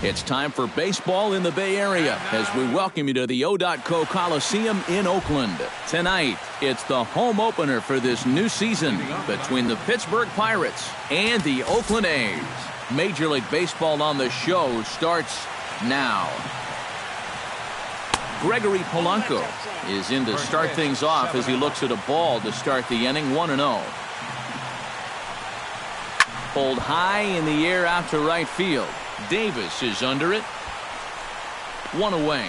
It's time for baseball in the Bay Area as we welcome you to the O.co Coliseum in Oakland. Tonight, it's the home opener for this new season between the Pittsburgh Pirates and the Oakland A's. Major League Baseball on the show starts now. Gregory Polanco is in to start things off as he looks at a ball to start the inning, 1-0. Pulled high in the air out to right field. Davis is under it. One away.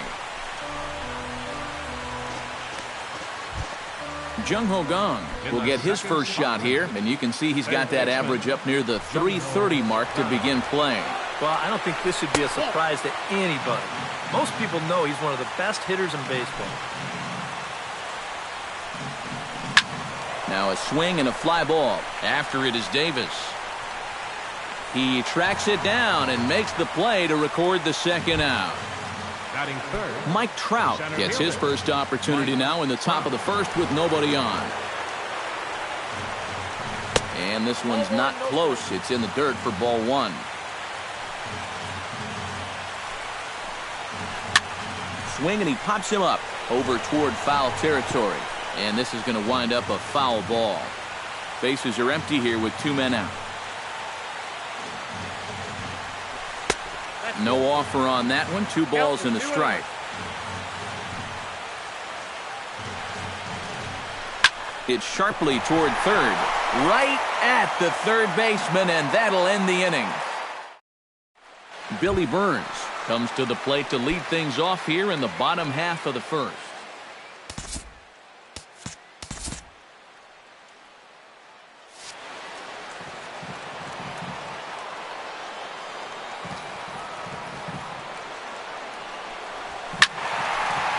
Jung Ho Gong will get his first shot here, and you can see he's got that average up near the 330 mark to begin play. Well, I don't think this should be a surprise to anybody. Most people know he's one of the best hitters in baseball. Now a swing and a fly ball. After it is Davis. He tracks it down and makes the play to record the second out. Mike Trout gets his first opportunity now in the top of the first with nobody on. And this one's not close. It's in the dirt for ball one. Swing and he pops him up over toward foul territory. And this is going to wind up a foul ball. Bases are empty here with 2 men out. No offer on that one. 2 balls and a strike. It's sharply toward third. Right at the third baseman, and that'll end the inning. Billy Burns comes to the plate to lead things off here in the bottom half of the first.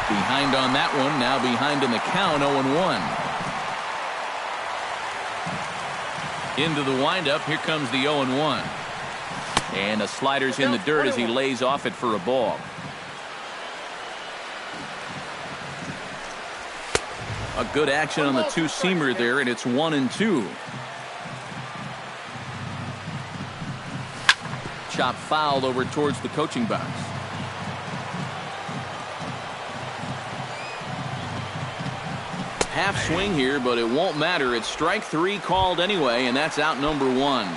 Behind on that one, now behind in the count, 0-1. Into the windup, here comes the 0-1. And a slider's in the dirt as he lays off it for a ball. A good action on the two-seamer there, and it's 1-2. Chop fouled over towards the coaching box. Half swing here, but it won't matter. It's strike 3 called anyway, and that's out number 1.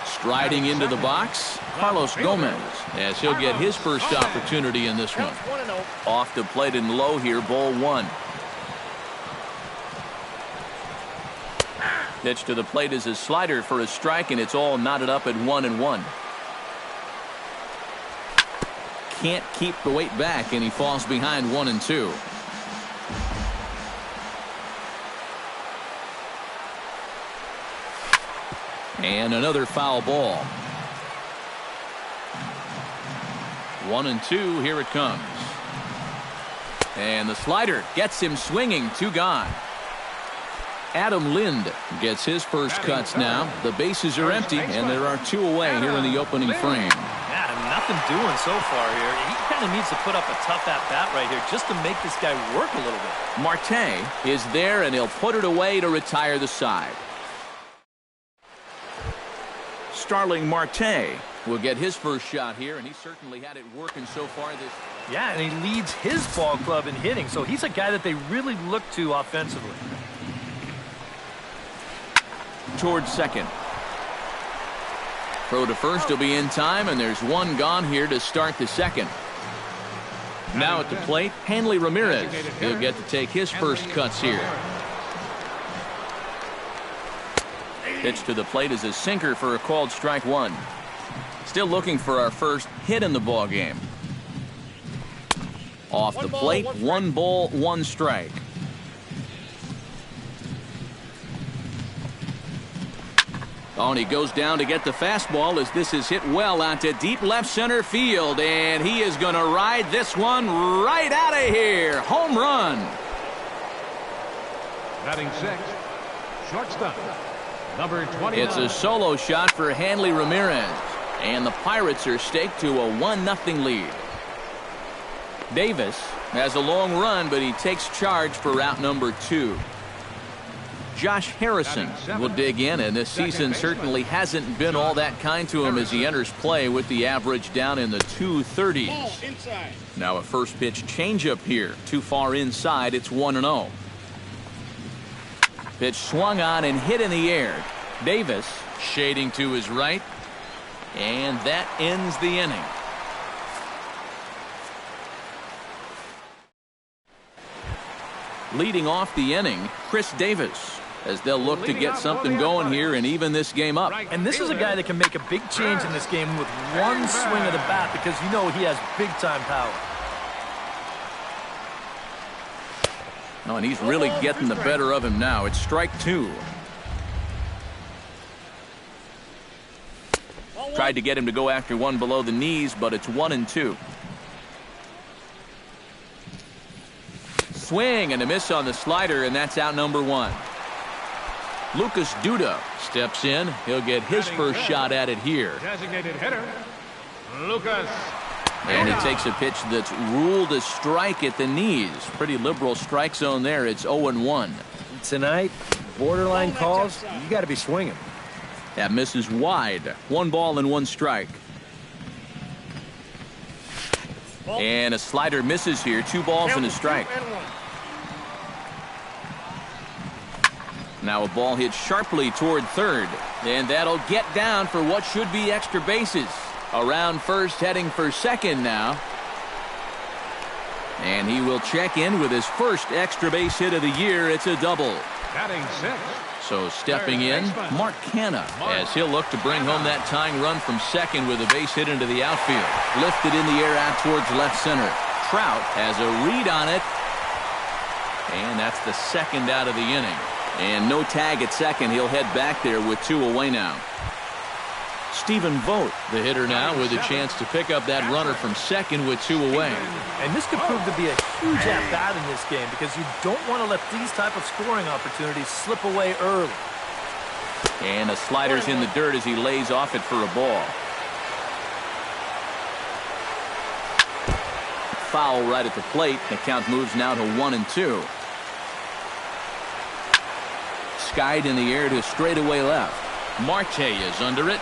Striding into the box, Carlos Gomez, as he'll get his first opportunity in this one. Off the plate and low here, ball 1. Pitch to the plate is a slider for a strike, and it's all knotted up at 1-1. Can't keep the weight back, and he falls behind 1-2. And another foul ball. 1-2, here it comes. And the slider gets him swinging, 2 gone. Adam Lind gets his first cuts now. The bases are empty, and there are 2 away here in the opening frame. Yeah, nothing doing so far here. He kind of needs to put up a tough at-bat right here just to make this guy work a little bit. Marte is there, and he'll put it away to retire the side. Starling Marte will get his first shot here, and he certainly had it working so far this. Yeah, and he leads his ball club in hitting, so he's a guy that they really look to offensively. Towards second. Throw to first will be in time, and there's 1 gone here to start the second. Now at the plate, Hanley Ramirez. He'll get to take his first cuts here. Pitch to the plate is a sinker for a called strike 1. Still looking for our first hit in the ball game. Off the plate, 1 ball, 1 strike. Oh, and he goes down to get the fastball as this is hit well out to deep left center field, and he is going to ride this one right out of here. Home run. Batting 6th, shortstop. Number 29. It's a solo shot for Hanley Ramirez, and the Pirates are staked to a 1-0 lead. Davis has a long run, but he takes charge for route number 2. Josh Harrison will dig in, and this season certainly hasn't been all that kind to him as he enters play with the average down in the 230s. Now a first pitch changeup here. Too far inside. It's 1-0. Pitch swung on and hit in the air. Davis shading to his right. And that ends the inning. Leading off the inning, Chris Davis, as they'll look to get something going here and even this game up. And this is a guy that can make a big change in this game with one swing of the bat, because you know he has big-time power. Oh, and he's really getting the better of him now. It's strike two. Tried to get him to go after one below the knees, but it's 1-2. Swing and a miss on the slider, and that's out number one. Lucas Duda steps in. He'll get his first shot at it here. Designated hitter, Lucas. And he takes a pitch that's ruled a strike at the knees. Pretty liberal strike zone there. It's 0-1. Tonight, borderline calls, you got to be swinging. That misses wide. 1 ball and 1 strike. And a slider misses here. 2 balls and a strike. Now a ball hit sharply toward third, and that'll get down for what should be extra bases. Around first, heading for second now. And he will check in with his first extra base hit of the year. It's a double. Batting 6. So stepping in, Mark Canha, as he'll look to bring home that tying run from second with a base hit into the outfield. Lifted in the air out towards left center. Trout has a read on it. And that's the second out of the inning. And no tag at second. He'll head back there with 2 away now. Stephen Vogt, the hitter now, with a chance to pick up that runner from second with 2 away. And this could prove to be a huge at-bat in this game, because you don't want to let these type of scoring opportunities slip away early. And the slider's in the dirt as he lays off it for a ball. Foul right at the plate. The count moves now to 1-2. Skied in the air to straightaway left. Marte is under it.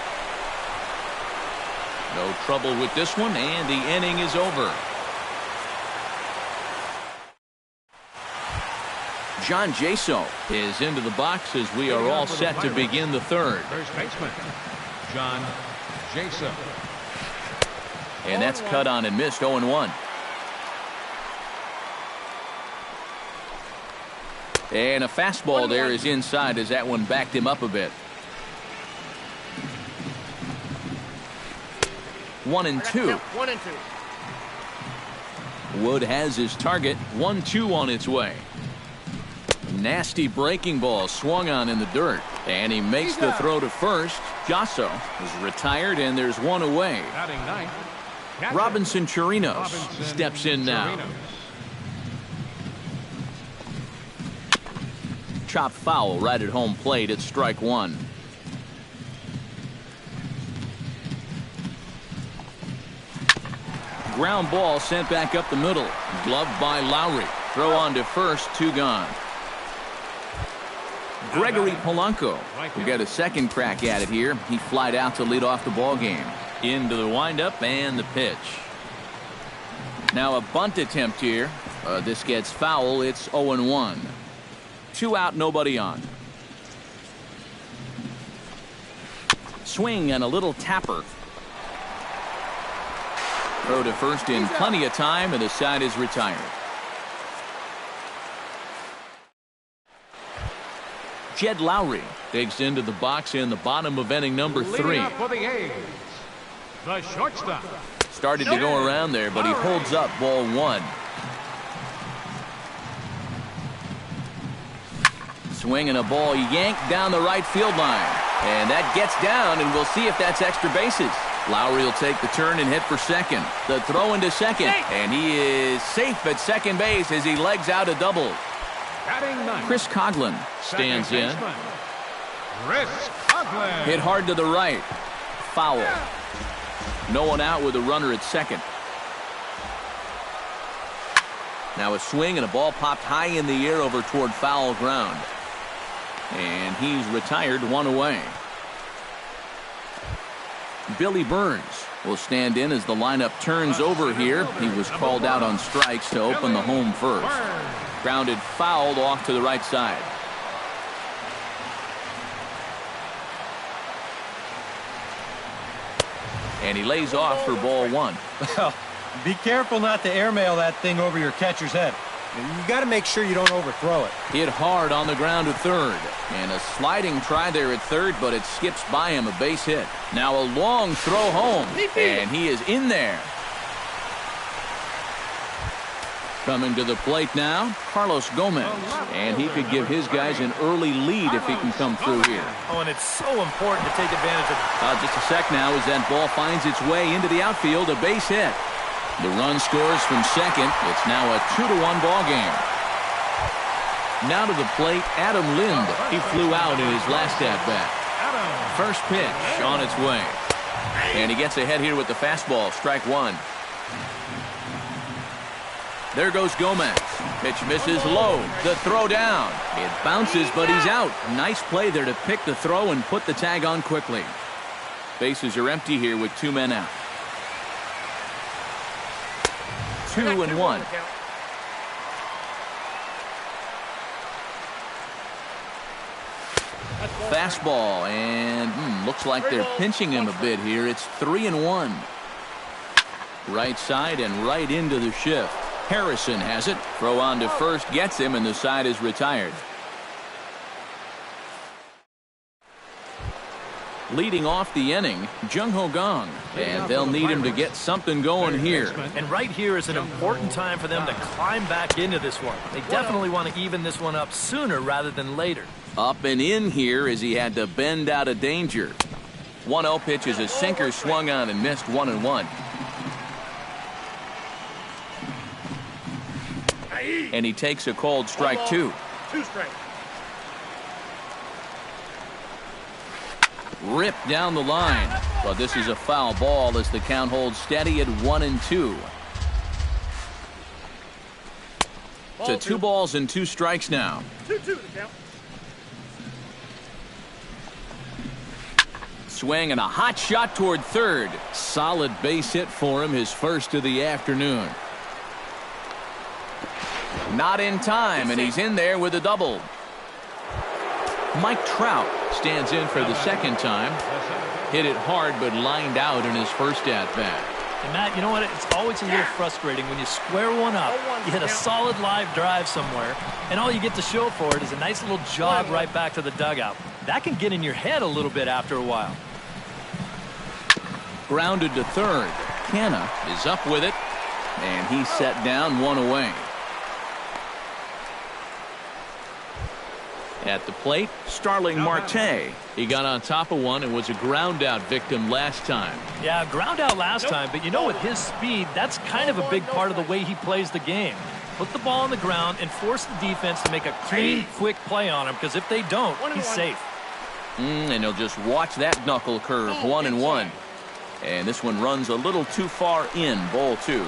No trouble with this one, and the inning is over. John Jaso is into the box as we are all set to begin the third. First baseman, John Jaso. And that's cut on and missed. 0-1. And a fastball there is inside as that one backed him up a bit. 1-2. Wood has his target. 1-2 on its way. Nasty breaking ball swung on in the dirt. And he makes the throw to first. Jaso is retired, and there's 1 away. Robinson Chirinos steps in now. Chop foul right at home plate. It's strike 1. Ground ball sent back up the middle. Gloved by Lowry. Throw on to first. 2 gone. Gregory Polanco will get a second crack at it here. He flied out to lead off the ball game. Into the windup and the pitch. Now a bunt attempt here. This gets foul. It's 0-1. 2 out, nobody on. Swing and a little tapper. Throw to first in plenty of time, and the side is retired. Jed Lowry digs into the box in the bottom of inning number 3. For the A's, the shortstop. Started to go around there, but he holds up ball 1. Swing and a ball yanked down the right field line. And that gets down, and we'll see if that's extra bases. Lowry will take the turn and hit for second. The throw into second, and he is safe at second base as he legs out a double. Chris Coghlan stands in. Chris Coghlan. Hit hard to the right. Foul. No one out with a runner at second. Now a swing and a ball popped high in the air over toward foul ground. And he's retired 1 away. Billy Burns will stand in as the lineup turns over here. He was called out on strikes to open the home first. Grounded fouled off to the right side. And he lays off for ball 1. Well, be careful not to airmail that thing over your catcher's head. You got to make sure you don't overthrow it. Hit hard on the ground to third. And a sliding try there at third, but it skips by him, a base hit. Now a long throw home, and he is in there. Coming to the plate now, Carlos Gomez. And he could give his guys an early lead if he can come through here. Oh, and it's so important to take advantage of. Just a sec now as that ball finds its way into the outfield, a base hit. The run scores from second. It's now a 2-1 ball game. Now to the plate, Adam Lind. He flew out in his last at-bat. First pitch on its way. And he gets ahead here with the fastball, strike 1. There goes Gomez. Pitch misses low. The throw down. It bounces, but he's out. Nice play there to pick the throw and put the tag on quickly. Bases are empty here with 2 men out. 2-1. Fastball, and looks like they're pinching him a bit here. It's 3-1. Right side and right into the shift. Harrison has it. Throw on to first gets him, and the side is retired. Leading off the inning, Jung Ho Gong, and they'll need him to get something going here. And right here is an important time for them to climb back into this one. They definitely want to even this one up sooner rather than later. Up and in here as he had to bend out of danger. 1-0 pitch is a sinker swung on and missed 1-1. And he takes a called strike 2. 2 strikes. Ripped down the line, but this is a foul ball as the count holds steady at 1-2. To 2 balls and 2 strikes now. 2-2 the count. Swing and a hot shot toward third. Solid base hit for him, his first of the afternoon. Not in time, and he's in there with a double. Mike Trout stands in for the second time. Hit it hard, but lined out in his first at-bat. And Matt, you know what? It's always a little frustrating when you square one up, you hit a solid live drive somewhere, and all you get to show for it is a nice little jog right back to the dugout. That can get in your head a little bit after a while. Grounded to third. Canna is up with it, and he's set down 1 away. At the plate, Starling Marte. He got on top of one and was a ground out victim last time. Yeah, ground out last time, but you know, with his speed, that's kind of a big part of the way he plays the game. Put the ball on the ground and force the defense to make a clean, quick play on him, because if they don't, he's safe. And he'll just watch that knuckle curve, 1-1. And this one runs a little too far in, ball 2.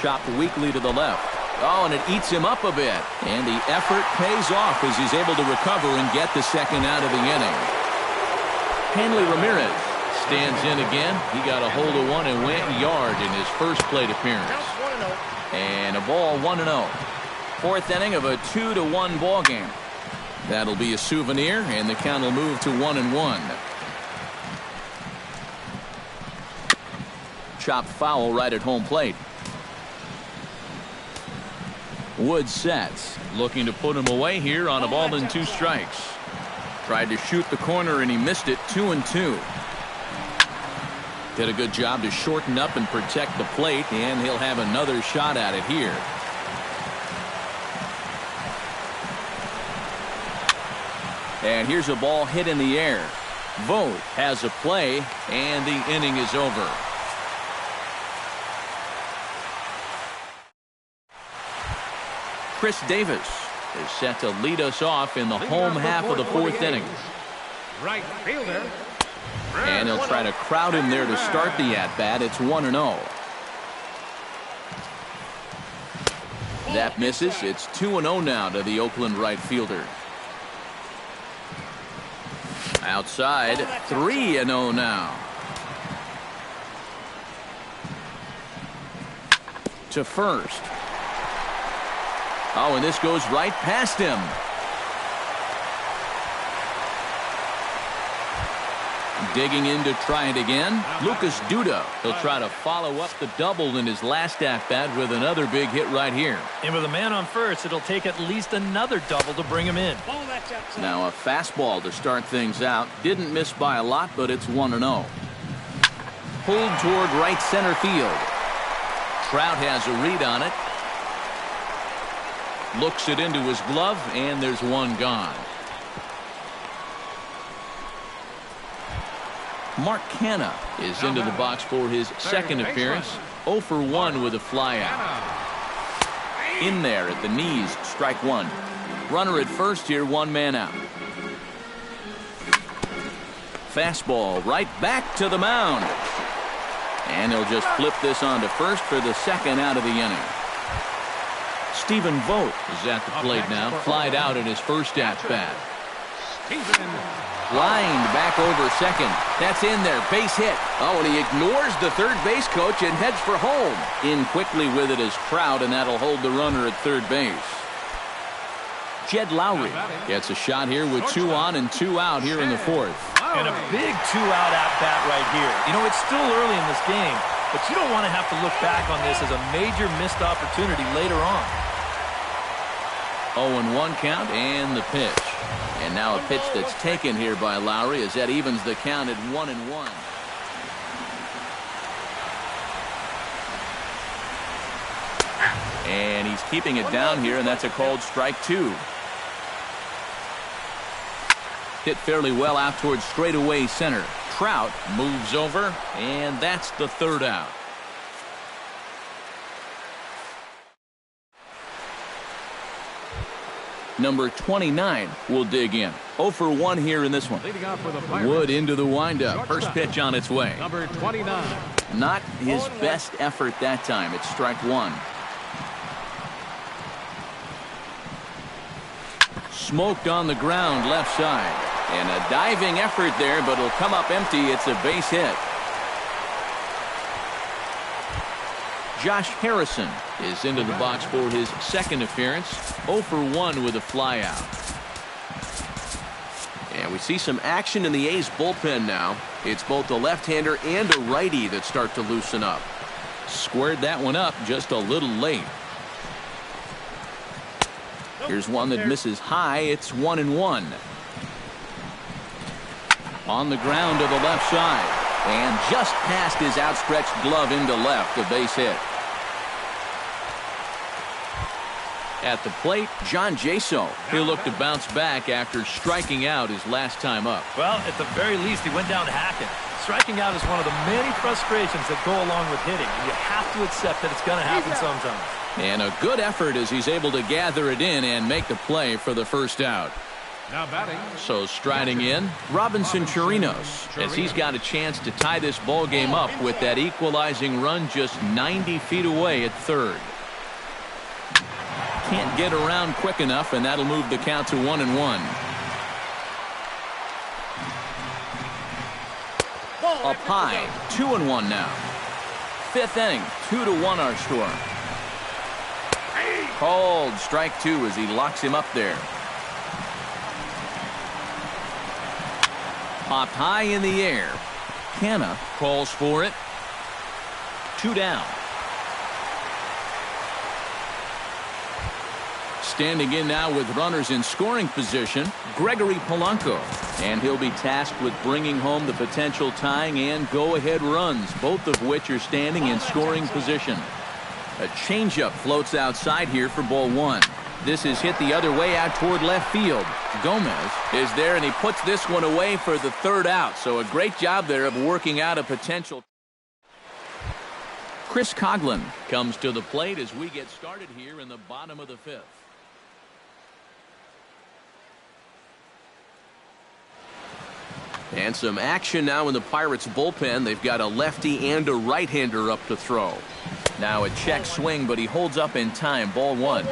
Chopped weakly to the left. Oh, and it eats him up a bit. And the effort pays off as he's able to recover and get the second out of the inning. Hanley Ramirez stands in again. He got a hold of one and went yard in his first plate appearance. And a ball 1-0. Fourth inning of a 2-1 ball game. That'll be a souvenir, and the count will move to 1-1. Chopped foul right at home plate. Wood sets, looking to put him away here on a ball and 2 strikes. Tried to shoot the corner and he missed it. 2-2. Did a good job to shorten up and protect the plate, and he'll have another shot at it here. And here's a ball hit in the air. Vogt has a play, and the inning is over. Chris Davis is set to lead us off in the home half of the fourth inning. Right fielder. And he'll try to crowd him there to start the at-bat. It's 1-0. That misses. It's 2-0 now to the Oakland right fielder. Outside, 3-0 now. To first. Oh, and this goes right past him. Digging in to try it again. Lucas Duda. He'll try to follow up the double in his last at-bat with another big hit right here. And with a man on first, it'll take at least another double to bring him in. Now a fastball to start things out. Didn't miss by a lot, but it's 1-0. Pulled toward right center field. Trout has a read on it. Looks it into his glove, and there's one gone. Mark Canha is into the box for his second appearance. 0 for 1 with a flyout. In there at the knees, strike one. Runner at first here, one man out. Fastball right back to the mound. And he'll just flip this on to first for the second out of the inning. Stephen Vogt is at the plate now. Flied out in his first at-bat. Lined back over second. That's in there. Base hit. Oh, and he ignores the third base coach and heads for home. In quickly with it is Trout, and that'll hold the runner at third base. Jed Lowry gets a shot here with 2 on and 2 out here in the fourth. And a big 2-out at-bat right here. You know, it's still early in this game, but you don't want to have to look back on this as a major missed opportunity later on. 0-1 count and the pitch. And now a pitch that's taken here by Lowry as that evens the count at 1-1. And he's keeping it down here, and that's a called strike 2. Hit fairly well out towards straightaway center. Trout moves over, and that's the third out. Number 29 will dig in. 0 for 1 here in this one. Wood into the windup. First pitch on its way. Number 29. Not his best effort that time. It's strike one. Smoked on the ground left side. And a diving effort there, but it'll come up empty. It's a base hit. Josh Harrison is into the box for his second appearance. 0 for 1 with a flyout. And we see some action in the A's bullpen now. It's both a left-hander and a righty that start to loosen up. Squared that one up just a little late. Here's one that misses high. It's 1-1. On the ground to the left side. And just past his outstretched glove into left, a base hit. At the plate, John Jaso. He'll look to bounce back after striking out his last time up. Well, at the very least, he went down hacking. Striking out is one of the many frustrations that go along with hitting. And you have to accept that it's going to happen sometimes. And a good effort as he's able to gather it in and make the play for the first out. Now batting. So striding in, Robinson Chirinos, as he's got a chance to tie this ball game up with that equalizing run just 90 feet away at third. Can't get around quick enough, and that'll move the count to 1-1. Up high, 2-1 now. Fifth inning, 2-1 our score. Called strike 2 as he locks him up there. Popped high in the air. Canha calls for it. 2 down. Standing in now with runners in scoring position, Gregory Polanco. And he'll be tasked with bringing home the potential tying and go-ahead runs, both of which are standing in scoring position. A changeup floats outside here for ball one. This is hit the other way out toward left field. Gomez is there, and he puts this one away for the third out. So a great job there of working out a potential. Chris Coghlan comes to the plate as we get started here in the bottom of the fifth. And some action now in the Pirates bullpen. They've got a lefty and a right-hander up to throw. Now a check swing, but he holds up in time. Ball one.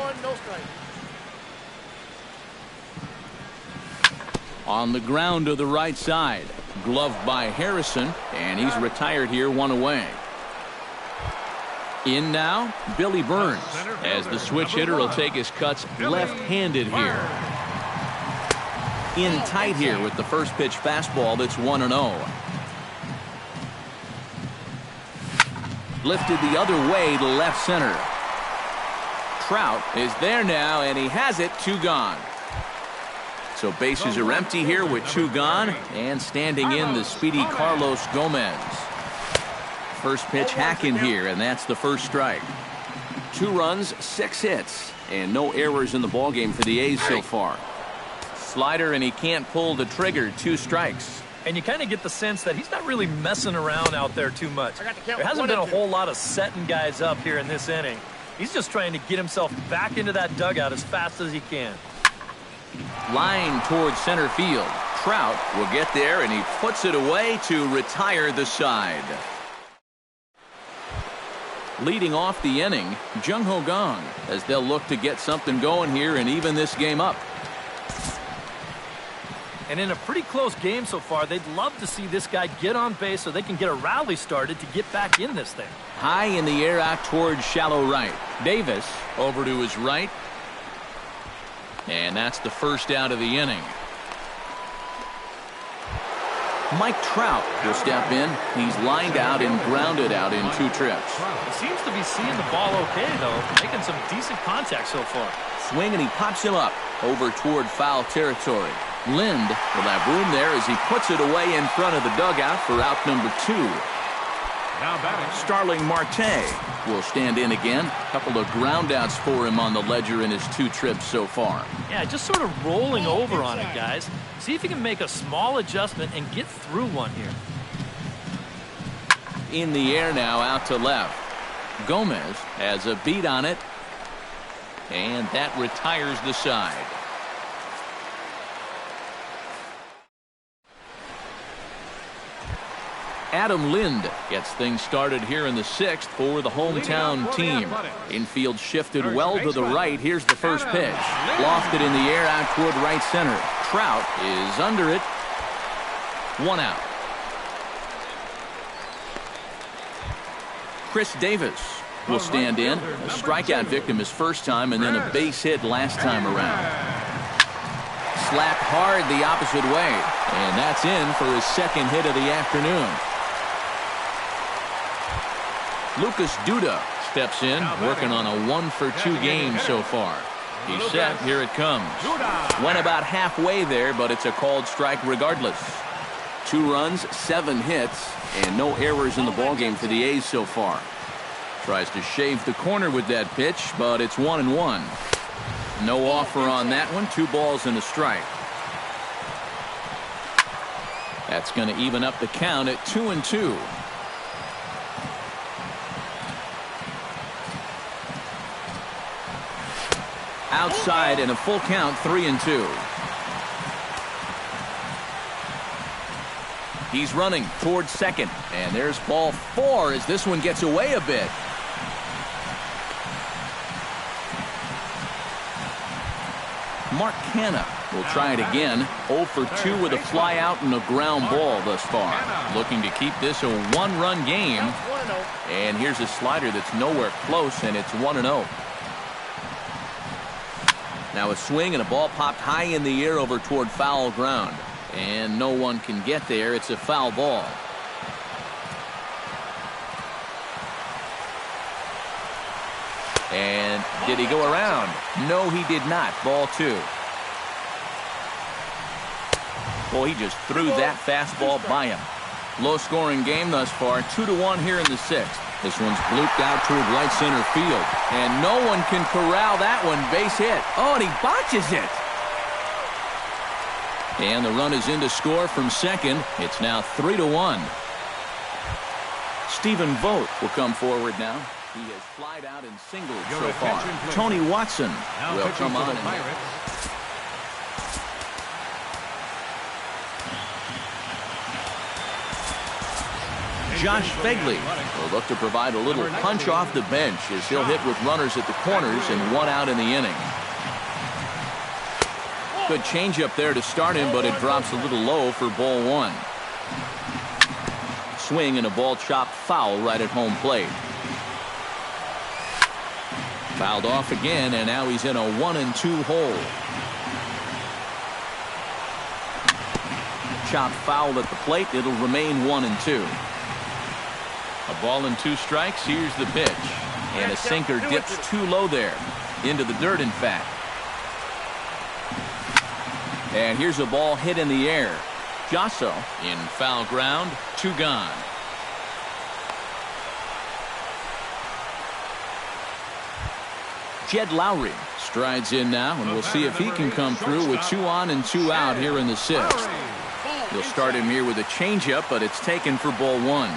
On the ground to the right side. Gloved by Harrison, and he's retired here, one away. In now, Billy Burns, as the switch hitter will take his cuts left-handed here. In tight here with the first pitch fastball that's 1-0. Lifted the other way to left center. Trout is there now, and he has it, 2 gone. So bases are empty here with 2 gone, and standing in the speedy Carlos Gomez. First pitch hacking here, and that's the first strike. 2 runs, 6 hits, and no errors in the ballgame for the A's so far. Slider, and he can't pull the trigger, 2 strikes. And you kind of get the sense that he's not really messing around out there too much. There hasn't been a whole lot of setting guys up here in this inning. He's just trying to get himself back into that dugout as fast as he can. Line towards center field. Trout will get there, and he puts it away to retire the side. Leading off the inning, Jung Ho Gong, as they'll look to get something going here and even this game up. And in a pretty close game so far, they'd love to see this guy get on base so they can get a rally started to get back in this thing. High in the air out towards shallow right. Davis over to his right. And that's the first out of the inning. Mike Trout will step in. He's lined out and grounded out in 2 trips. He seems to be seeing the ball okay, though, making some decent contact so far. Swing, and he pops him up over toward foul territory. Lind will have room there as he puts it away in front of the dugout for out number 2. Now batting, Starling Marte will stand in again. A couple of groundouts for him on the ledger in his 2 trips so far. Yeah, just sort of rolling over on it, guys. See if he can make a small adjustment and get through one here. In the air now out to left. Gomez has a beat on it. And that retires the side. Adam Lind gets things started here in the 6th for the hometown team. Infield shifted well to the right. Here's the first pitch. Lofted in the air out toward right center. Trout is under it. 1 out. Chris Davis will stand in. A strikeout victim his first time, and then a base hit last time around. Slapped hard the opposite way, and that's in for his 2nd hit of the afternoon. Lucas Duda steps in, working on a 1-for-2 game so far. He's set. Here it comes. Went about halfway there, but it's a called strike regardless. 2 runs, 7 hits, and no errors in the ballgame for the A's so far. Tries to shave the corner with that pitch, but it's 1-1. No offer on that one. 2 balls and a strike. That's going to even up the count at 2-2. Outside and a full count, 3-2. He's running towards second, and there's ball 4 as this one gets away a bit. Mark Canha will try it again. 0 for 2 with a fly out and a ground ball thus far. Looking to keep this a 1-run game. And here's a slider that's nowhere close, and it's 1-0. Now a swing and a ball popped high in the air over toward foul ground. And no one can get there. It's a foul ball. And did he go around? No, he did not. Ball 2. Boy, he just threw that fastball by him. Low-scoring game thus far. 2-1 here in the 6th. This one's blooped out toward right center field. And no one can corral that one. Base hit. Oh, and he botches it. And the run is in to score from second. It's now 3-1. Stephen Vogt will come forward now. He has flied out and singled so far. Tony Watson will come on. Josh Fegley will look to provide a little punch off the bench as he'll hit with runners at the corners and 1 out in the inning. Good changeup there to start him, but it drops a little low for ball one. Swing and a ball chopped foul right at home plate. Fouled off again, and now he's in a 1-2 hole. Chopped foul at the plate. It'll remain 1-2. A ball and 2 strikes. Here's the pitch. And a sinker dips too low there. Into the dirt, in fact. And here's a ball hit in the air. Josso in foul ground. 2 gone. Jed Lowry strides in now, and we'll see if he can come through with 2 on and 2 out here in the 6th. He'll start him here with a changeup, but it's taken for ball 1.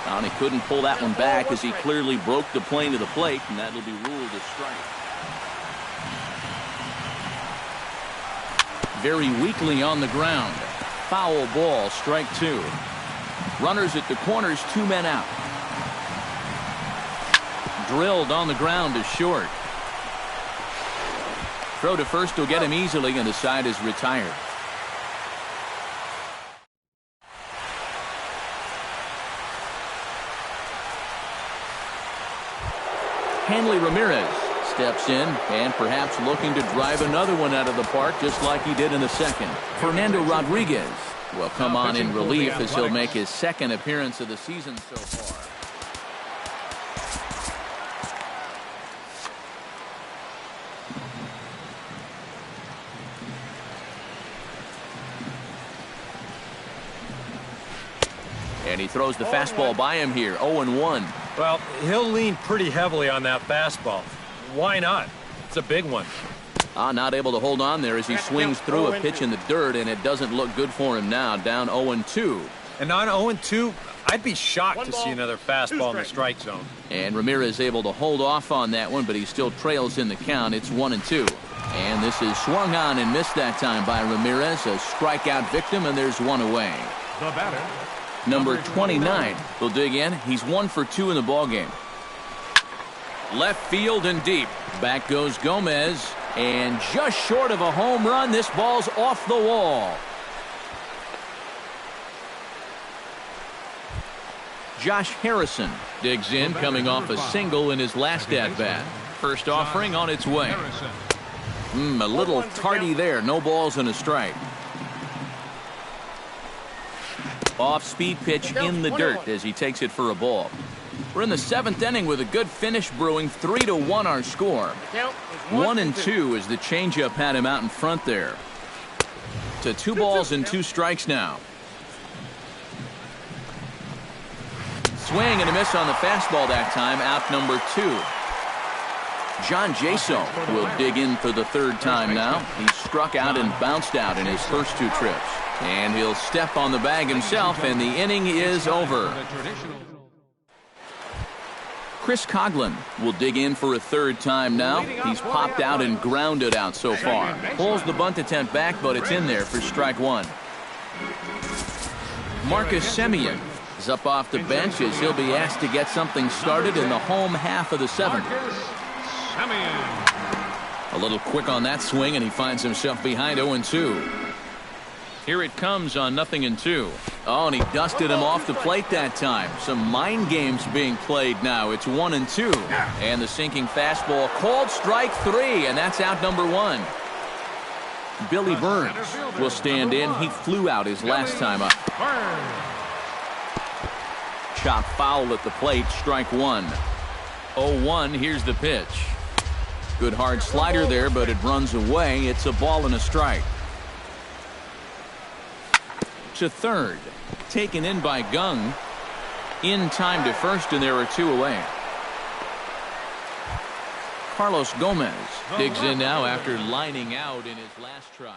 And he couldn't pull that one back as he clearly broke the plane to the plate, and that'll be ruled a strike. Very weakly on the ground. Foul ball, strike 2. Runners at the corners, 2 men out. Drilled on the ground to short. Throw to first will get him easily, and the side is retired. Hanley Ramirez steps in and perhaps looking to drive another one out of the park just like he did in the second. Fernando Rodriguez will come on in relief as he'll make his 2nd appearance of the season so far. And he throws the fastball by him here, 0-1. Well, he'll lean pretty heavily on that fastball. Why not? It's a big one. Not able to hold on there as he swings through a pitch in the dirt, and it doesn't look good for him now, down 0-2. And on 0-2, I'd be shocked to see another fastball in the strike zone. And Ramirez able to hold off on that one, but he still trails in the count. It's 1-2. And this is swung on and missed that time by Ramirez, a strikeout victim, and there's 1 away. The batter, Number 29 will dig in. He's 1 for 2 in the ballgame. Left field and deep. Back goes Gomez. And just short of a home run, this ball's off the wall. Josh Harrison digs in, coming off a single in his last at-bat. First offering on its way. A little tardy there. No balls and a strike. Off-speed pitch in the dirt as he takes it for a ball. We're in the 7th inning with a good finish brewing. 3-1 our score. 1-2 as the changeup had him out in front there. To 2 balls and 2 strikes now. Swing and a miss on the fastball that time. Out number 2. John Jaso will dig in for the 3rd time now. He struck out and bounced out in his first 2 trips. And he'll step on the bag himself, and the inning is over. Chris Coughlin will dig in for a 3rd time now. He's popped out and grounded out so far. Pulls the bunt attempt back, but it's in there for strike 1. Marcus Semien is up off the bench as he'll be asked to get something started in the home half of the 7th. A little quick on that swing, and he finds himself behind 0-2. Here it comes on 0-2. Oh, and he dusted him off the plate that time. Some mind games being played now. It's 1-2. And the sinking fastball called strike 3, and that's out number 1. Billy Burns will stand in. He flew out his last time up. Chop foul at the plate, strike 1. 0-1, here's the pitch. Good hard slider there, but it runs away. It's a ball and a strike. To 3rd, taken in by Gung. In time to 1st, and there are 2 away. Carlos Gomez digs in now after lining out in his last try.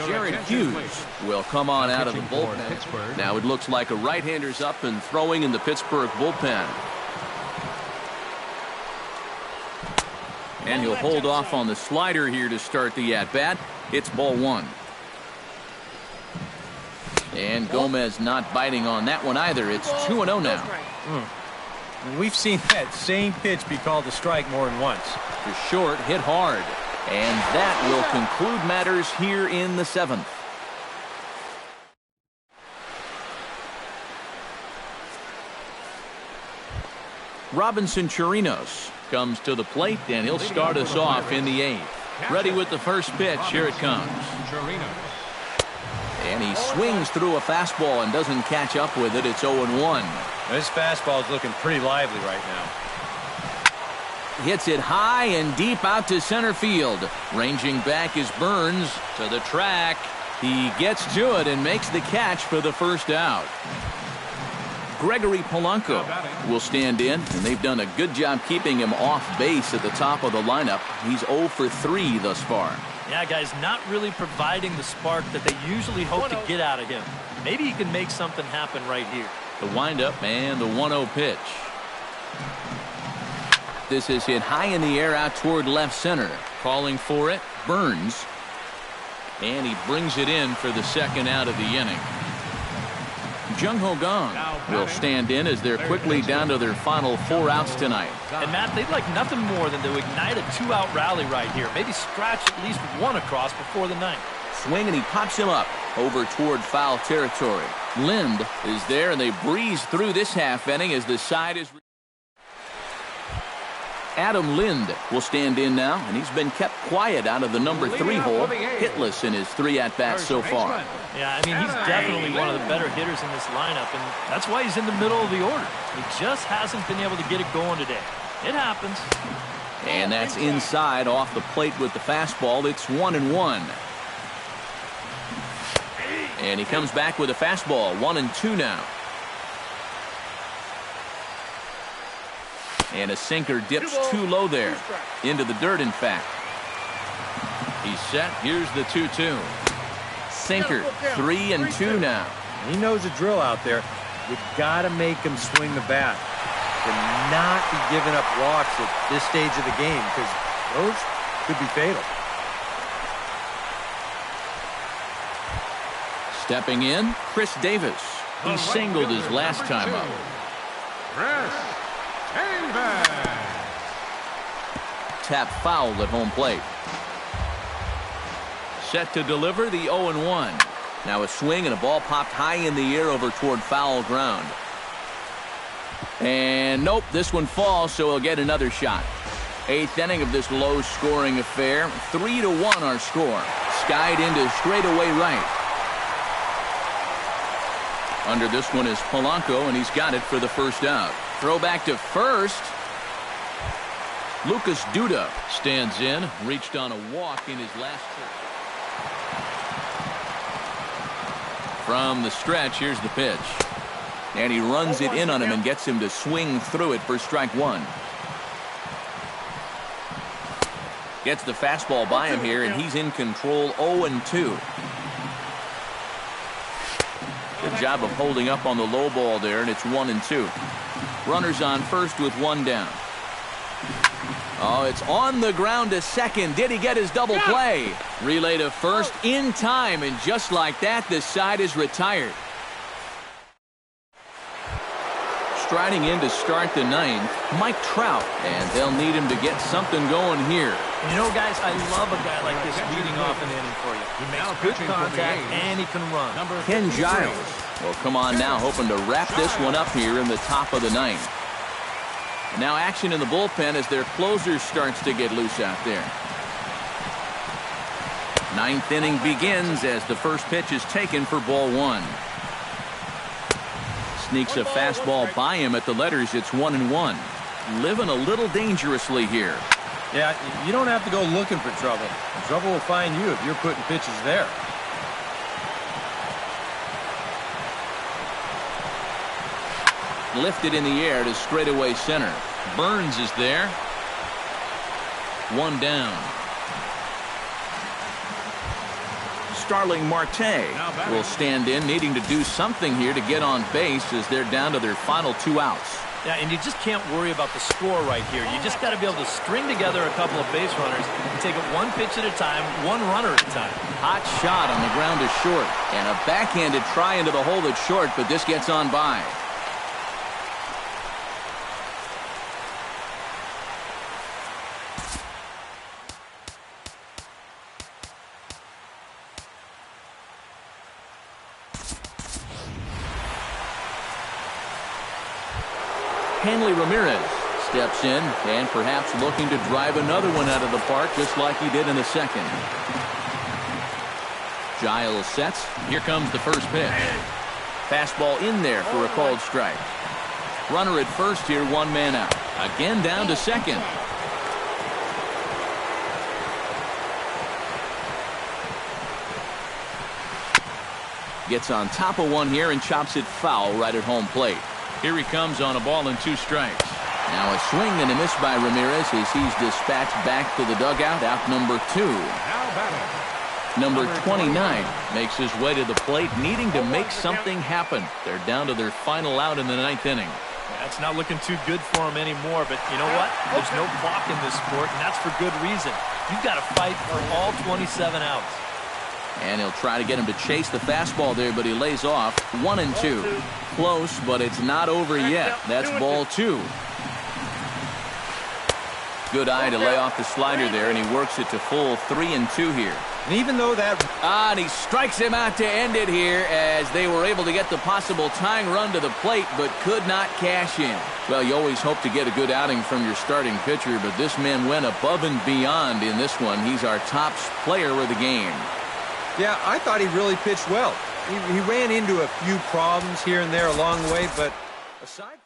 Jared Hughes will come on out of the bullpen. Now it looks like a right-hander's up and throwing in the Pittsburgh bullpen. And he'll hold off on the slider here to start the at-bat. It's ball 1. And Gomez not biting on that one either. It's 2-0 now. And we've seen that same pitch be called a strike more than once. The short hit hard. And that will conclude matters here in the 7th. Robinson Chirinos comes to the plate, and he'll start us off in the 8th. Ready with the first pitch. Here it comes. And he swings through a fastball and doesn't catch up with it. It's 0-1. This fastball is looking pretty lively right now. Hits it high and deep out to center field. Ranging back is Burns to the track. He gets to it and makes the catch for the first out. Gregory Polanco will stand in, and they've done a good job keeping him off base at the top of the lineup. He's 0 for 3 thus far. Yeah, guys, not really providing the spark that they usually hope to get out of him. Maybe he can make something happen right here. The windup and the 1-0 pitch. This is hit high in the air out toward left center. Calling for it, Burns. And he brings it in for the second out of the inning. Jung Ho Gong will stand in as they're quickly down to their final 4 outs tonight. And Matt, they'd like nothing more than to ignite a 2-out rally right here. Maybe scratch at least one across before the 9th. Swing, and he pops him up over toward foul territory. Lind is there, and they breeze through this half inning as the side is... Adam Lind will stand in now, and he's been kept quiet out of the number 3 hole, hitless in his 3 at-bats so far. Yeah, I mean, he's definitely one of the better hitters in this lineup, and that's why he's in the middle of the order. He just hasn't been able to get it going today. It happens. And that's inside off the plate with the fastball. It's 1-1. And he comes back with a fastball, 1-2 now. And a sinker dips too low there. Into the dirt, in fact. He's set. Here's the 2-2. Sinker, 3-2 now. He knows the drill out there. You've got to make him swing the bat. And not be giving up walks at this stage of the game, because those could be fatal. Stepping in, Chris Davis. He singled his last time up. Tap foul at home plate. Set to deliver the 0-1. Now a swing and a ball popped high in the air over toward foul ground. And nope, this one falls, so he'll get another shot. 8th inning of this low-scoring affair. 3-1 our score. Skied into straightaway right. Under this one is Polanco, and he's got it for the first out. Throw back to first. Lucas Duda stands in. Reached on a walk in his last trip. From the stretch, here's the pitch. And he runs it in on him and gets him to swing through it for strike 1. Gets the fastball by him here, and he's in control. 0-2. Good job of holding up on the low ball there, and it's 1-2. Runners on first with 1 down. Oh, it's on the ground to second. Did he get his double play? Relay to first in time, and just like that, this side is retired. Striding in to start the 9th, Mike Trout, and they'll need him to get something going here. And you know, guys, I love a guy like this leading off an inning for you. He makes good contact, and he can run. Ken Giles will come on now, hoping to wrap this one up here in the top of the 9th. Now action in the bullpen as their closer starts to get loose out there. 9th inning begins as the first pitch is taken for ball 1. Sneaks a fastball by him at the letters. It's 1-1. Living a little dangerously here. Yeah, you don't have to go looking for trouble. Trouble will find you if you're putting pitches there. Lifted in the air to straightaway center. Burns is there. 1 down. Starling Marte will stand in, needing to do something here to get on base as they're down to their final 2 outs. Yeah, and you just can't worry about the score right here. You just got to be able to string together a couple of base runners and take it one pitch at a time, one runner at a time. Hot shot on the ground is short, and a backhanded try into the hole that's short, but this gets on by. Hanley Ramirez steps in and perhaps looking to drive another one out of the park just like he did in the second. Giles sets. Here comes the first pitch. Fastball in there for a called strike. Runner at first here, one man out. Again down to second. Gets on top of one here and chops it foul right at home plate. Here he comes on a ball and 2 strikes. Now a swing and a miss by Ramirez as he's dispatched back to the dugout. Out number 2. Now batting. Number 29 makes his way to the plate, needing to make something happen. They're down to their final out in the 9th inning. That's not looking too good for him anymore, but you know what? There's no clock in this sport, and that's for good reason. You've got to fight for all 27 outs. And he'll try to get him to chase the fastball there, but he lays off. 1-2. Close, but it's not over yet. That's ball 2. Good eye to lay off the slider there, and he works it to full 3-2 here. And even though that... And he strikes him out to end it here as they were able to get the possible tying run to the plate, but could not cash in. Well, you always hope to get a good outing from your starting pitcher, but this man went above and beyond in this one. He's our top player of the game. Yeah, I thought he really pitched well. He ran into a few problems here and there along the way, but aside